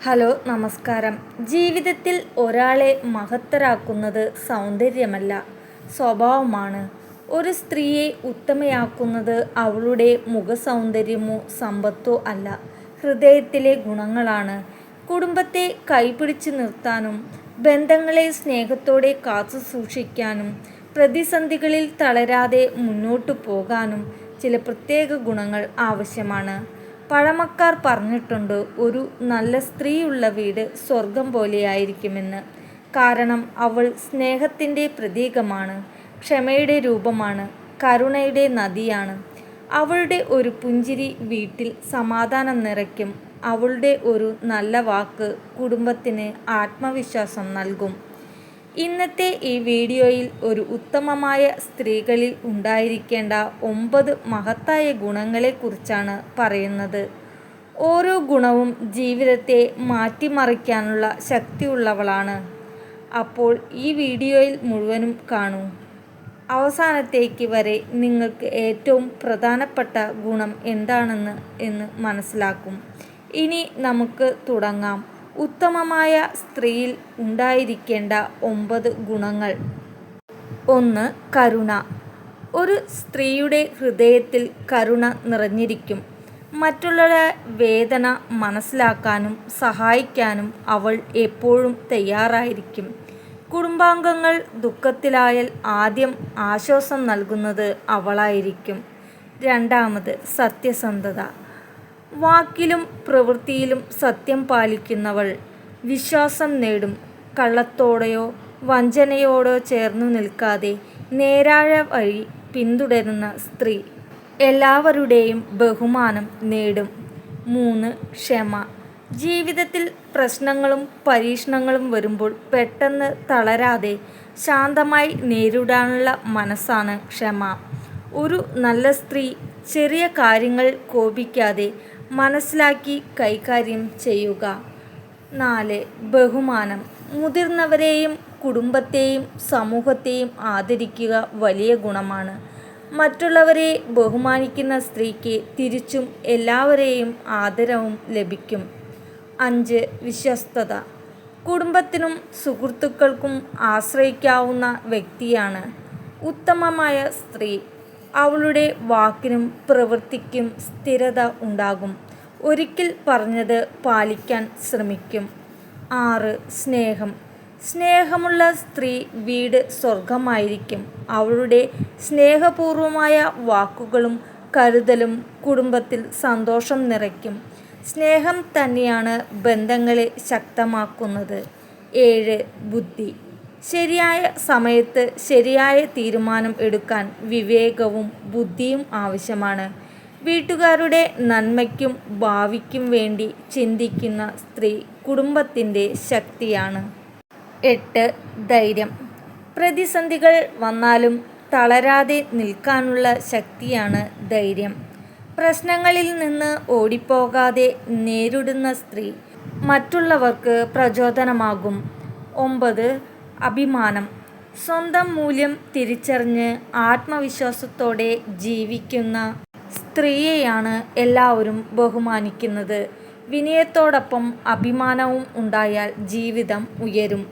Hello നമസ്കാരം. ജീവിതത്തിൽ ഒരാളെ മഹത്തരാക്കുന്നത് സൗന്ദര്യമല്ല, സ്വഭാവമാണ്. ഒരു സ്ത്രീയെ ഉത്തമയാക്കുന്നത് അവളുടെ മുഖസൗന്ദര്യമോ സമ്പത്തോ അല്ല, ഹൃദയത്തിലെ ഗുണങ്ങളാണ്. കുടുംബത്തെ കൈപിടിച്ചു നിർത്താനും ബന്ധങ്ങളെ സ്നേഹത്തോടെ കാത്തുസൂക്ഷിക്കാനും പ്രതിസന്ധികളിൽ തളരാതെ മുന്നോട്ടു പോകാനും ചില പ്രത്യേക ഗുണങ്ങൾ ആവശ്യമാണ്. പഴമക്കാർ പറഞ്ഞിട്ടുണ്ട്, ഒരു നല്ല സ്ത്രീയുള്ള വീട് സ്വർഗം പോലെയായിരിക്കുമെന്ന്. കാരണം അവൾ സ്നേഹത്തിൻ്റെ പ്രതീകമാണ്, ക്ഷമയുടെ രൂപമാണ്, കരുണയുടെ നദിയാണ്. അവളുടെ ഒരു പുഞ്ചിരി വീട്ടിൽ സമാധാനം നിറയ്ക്കും. അവളുടെ ഒരു നല്ല വാക്ക് കുടുംബത്തിന് ആത്മവിശ്വാസം നൽകും. ഇന്നത്തെ ഈ വീഡിയോയിൽ ഒരു ഉത്തമമായ സ്ത്രീകളിൽ ഉണ്ടായിരിക്കേണ്ട 9 മഹത്തായ ഗുണങ്ങളെക്കുറിച്ചാണ് പറയുന്നത്. ഓരോ ഗുണവും ജീവിതത്തെ മാറ്റിമറിക്കാനുള്ള ശക്തിയുള്ളവളാണ്. അപ്പോൾ ഈ വീഡിയോയിൽ മുഴുവനും കാണൂ. അവസാനത്തേക്ക് വരെ നിങ്ങൾക്ക് ഏറ്റവും പ്രധാനപ്പെട്ട ഗുണം എന്താണെന്ന് മനസ്സിലാക്കും. ഇനി നമുക്ക് തുടങ്ങാം. ഉത്തമമായ സ്ത്രീയിൽ ഉണ്ടായിരിക്കേണ്ട 9 ഗുണങ്ങൾ. 1. കരുണ. ഒരു സ്ത്രീയുടെ ഹൃദയത്തിൽ കരുണ നിറഞ്ഞിരിക്കും. മറ്റുള്ളവരുടെ വേദന മനസ്സിലാക്കാനും സഹായിക്കാനും അവൾ എപ്പോഴും തയ്യാറായിരിക്കും. കുടുംബാംഗങ്ങൾ ദുഃഖത്തിലായാൽ ആദ്യം ആശ്വാസം നൽകുന്നത് അവളായിരിക്കും. 2. സത്യസന്ധത. വാക്കിലും പ്രവൃത്തിയിലും സത്യം പാലിക്കുന്നവൾ വിശ്വാസം നേടും. കള്ളത്തോടെയോ വഞ്ചനയോടോ ചേർന്നു നിൽക്കാതെ നേരായ വഴി പിന്തുടരുന്ന സ്ത്രീ എല്ലാവരുടെയും ബഹുമാനം നേടും. 3. ക്ഷമ. ജീവിതത്തിൽ പ്രശ്നങ്ങളും പരീക്ഷണങ്ങളും വരുമ്പോൾ പെട്ടെന്ന് തളരാതെ ശാന്തമായി നേരിടാനുള്ള മനസ്സാണ് ക്ഷമ. ഒരു നല്ല സ്ത്രീ ചെറിയ കാര്യങ്ങൾ കോപിക്കാതെ മനസ്സിലാക്കി കൈകാര്യം ചെയ്യുക. 4. ബഹുമാനം. മുതിർന്നവരെയും കുടുംബത്തെയും സമൂഹത്തെയും ആദരിക്കുക വലിയ ഗുണമാണ്. മറ്റുള്ളവരെ ബഹുമാനിക്കുന്ന സ്ത്രീക്ക് തിരിച്ചും എല്ലാവരെയും ആദരവും ലഭിക്കും. 5. വിശ്വസ്തത. കുടുംബത്തിനും സുഹൃത്തുക്കൾക്കും ആശ്രയിക്കാവുന്ന വ്യക്തിയാണ് ഉത്തമമായ സ്ത്രീ. അവളുടെ വാക്കിനും പ്രവൃത്തിക്കും സ്ഥിരത ഉണ്ടാകും. ഒരിക്കൽ പറഞ്ഞത് പാലിക്കാൻ ശ്രമിക്കും. 6. സ്നേഹം. സ്നേഹമുള്ള സ്ത്രീ വീട് സ്വർഗമായിരിക്കും. അവളുടെ സ്നേഹപൂർവമായ വാക്കുകളും കരുതലും കുടുംബത്തിൽ സന്തോഷം നിറയ്ക്കും. സ്നേഹം തന്നെയാണ് ബന്ധങ്ങളെ ശക്തമാക്കുന്നത്. 7. ബുദ്ധി. ശരിയായ സമയത്ത് ശരിയായ തീരുമാനം എടുക്കാൻ വിവേകവും ബുദ്ധിയും ആവശ്യമാണ്. വീട്ടുകാരുടെ നന്മയ്ക്കും ഭാവിക്കും വേണ്ടി ചിന്തിക്കുന്ന സ്ത്രീ കുടുംബത്തിൻ്റെ ശക്തിയാണ്. 8. ധൈര്യം. പ്രതിസന്ധികൾ വന്നാലും തളരാതെ നിൽക്കാനുള്ള ശക്തിയാണ് ധൈര്യം. പ്രശ്നങ്ങളിൽ നിന്ന് ഓടിപ്പോകാതെ നേരിടുന്ന സ്ത്രീ മറ്റുള്ളവർക്ക് പ്രചോദനമാകും. 9. അഭിമാനം. സ്വന്തം മൂല്യം തിരിച്ചറിഞ്ഞ് ആത്മവിശ്വാസത്തോടെ ജീവിക്കുന്ന സ്ത്രീയെയാണ് എല്ലാവരും ബഹുമാനിക്കുന്നത്. വിനയത്തോടൊപ്പം അഭിമാനവും ഉണ്ടായാൽ ജീവിതം ഉയരും.